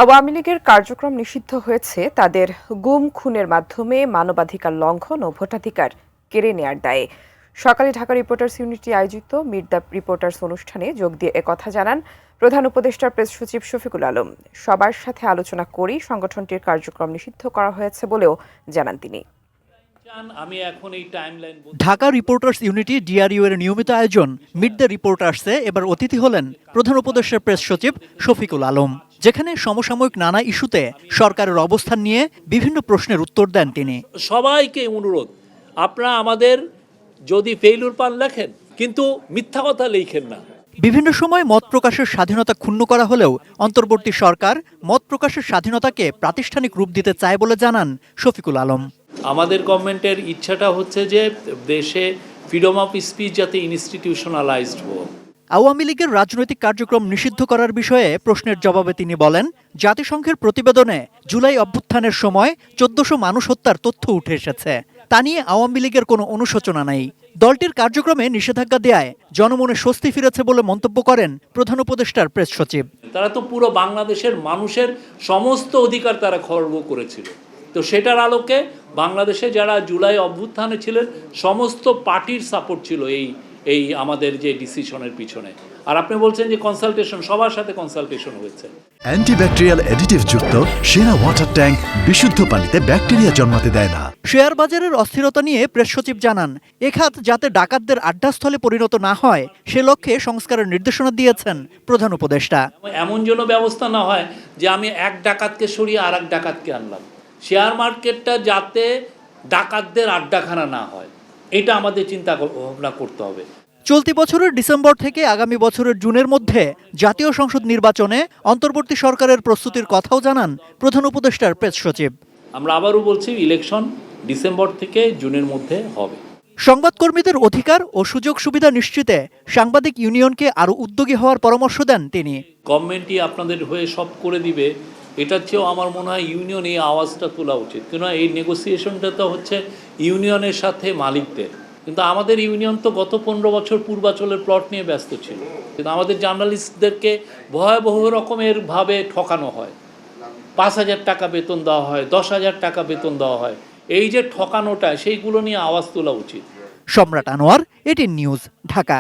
আওয়ামী লীগের কার্যক্রম নিষিদ্ধ হয়েছে তাদের গুম খুনের মাধ্যমে মানবাধিকার লঙ্ঘন ও ভোটাধিকার কেড়ে নেয়ার দায়ে। সকালে ঢাকা রিপোর্টার্স ইউনিটি আয়োজিত মিট দ্য রিপোর্টার্স অনুষ্ঠানে যোগ দিয়ে একথা জানান প্রধান উপদেষ্টার প্রেস সচিব শফিকুল আলম। সবার সাথে আলোচনা করেই সংগঠনটির কার্যক্রম নিষিদ্ধ করা হয়েছে বলেও জানান তিনি। ঢাকা রিপোর্টার্স ইউনিটি ডিআরইউ এর নিয়মিত আয়োজন মিট দ্য রিপোর্টার্সে এবার অতিথি হলেন প্রধান উপদেষ্টার প্রেস সচিব শফিকুল আলম, যেখানে সমসাময়িক নানা ইস্যুতে সরকারের অবস্থান নিয়ে বিভিন্ন প্রশ্নের উত্তর দেন তিনি। সবাইকে অনুরোধ, আপনারা আমাদের যদি ফেইলুর পান লেখেন, কিন্তু মিথ্যা কথা লিখেন না। বিভিন্ন সময় মত প্রকাশের স্বাধীনতা ক্ষুণ্ণ করা হলেও অন্তর্বর্তী সরকার মত প্রকাশের স্বাধীনতাকে প্রাতিষ্ঠানিক রূপ দিতে চায় বলে জানান শফিকুল আলম। আমাদের গভর্নমেন্টের ইচ্ছাটা হচ্ছে যে দেশে ফ্রিডম অফ স্পিচ যাতে ইনস্টিটিউশনালাইজড হোক। আওয়ামী লীগের রাজনৈতিক কার্যক্রম নিষিদ্ধ করার বিষয়ে প্রশ্নের জবাবে তিনি বলেন, জাতিসংঘের প্রতিবেদনে জুলাই অভ্যুত্থানের সময় ১৪০০ মানুষ হত্যার তথ্য উঠে এসেছে। তা নিয়ে আওয়ামী লীগের কোনো অনুশোচনা নেই। দলটির কার্যক্রমে নিষেধাজ্ঞা দেয়ায় জনমনে স্বস্তি ফিরেছে বলে মন্তব্য করেন প্রধান উপদেষ্টার প্রেস সচিব। তারা তো পুরো বাংলাদেশের মানুষের সমস্ত অধিকার তারা খর্ব করেছিল, তো সেটার আলোকে বাংলাদেশে যারা জুলাই অভ্যুত্থানে ছিলেন সমস্ত পার্টির সাপোর্ট ছিল এই আমাদের যে ডিসিশনের পিছনে। আর আপনি বলছেন যে কনসালটেশন, সবার সাথে কনসালটেশন হয়েছে। অ্যান্টিব্যাকটেরিয়াল অ্যাডিটিভ যুক্ত সেরা ওয়াটার ট্যাঙ্ক বিশুদ্ধ পানিতে ব্যাকটেরিয়া জন্মাতে দেয় না। শেয়ার বাজারের অস্থিরতা নিয়ে প্রেস সচিব জানান, এ খাত যাতে ডাকাতদের আড্ডাস্থলে পরিণত না হয় সে লক্ষ্যে সংস্কারের নির্দেশনা দিয়েছেন প্রধান উপদেষ্টা। এমন যেন ব্যবস্থা না হয় যে আমি এক ডাকাতকে সরিয়ে আর এক ডাকাতকে আনলাম। শেয়ার মার্কেটটা যাতে ডাকাতদের আড্ডাখানা না হয়, এটা আমাদের চিন্তা ভাবনা করতে হবে। চলতি বছরের ডিসেম্বর থেকে আগামী বছরের জুনের মধ্যে জাতীয় সংসদ নির্বাচনে অন্তর্বর্তী সরকারের প্রস্তুতির কথাও জানান প্রধান উপদেষ্টার প্রেস সচিব। আমরা আবারও বলছি, ইলেকশন ডিসেম্বর থেকে জুনের মধ্যে হবে। সংবাদকর্মীদের অধিকার ও সুযোগ সুবিধা নিশ্চিতে সাংবাদিক ইউনিয়নকে আরও উদ্যোগী হওয়ার পরামর্শ দেন তিনি। গভর্নমেন্টই আপনাদের হয়ে সব করে দিবে, এটার চেয়েও আমার মনে হয় ইউনিয়ন এই আওয়াজটা তোলা উচিত। কেননা এই নেগোসিয়েশনটা তো হচ্ছে ইউনিয়নের সাথে মালিকদের, কিন্তু আমাদের ইউনিয়ন তো গত 15 বছর পূর্বাচলের প্লট নিয়ে ব্যস্ত ছিল। কিন্তু আমাদের জার্নালিস্টদেরকে ভয়াবহ রকমের ভাবে ঠকানো হয়। 5,000 টাকা বেতন দেওয়া হয়, 10,000 টাকা বেতন দেওয়া হয়। এই যে ঠকানোটা, সেইগুলো নিয়ে আওয়াজ তোলা উচিত। সম্রাট আনোয়ার, এটিএন নিউজ, ঢাকা।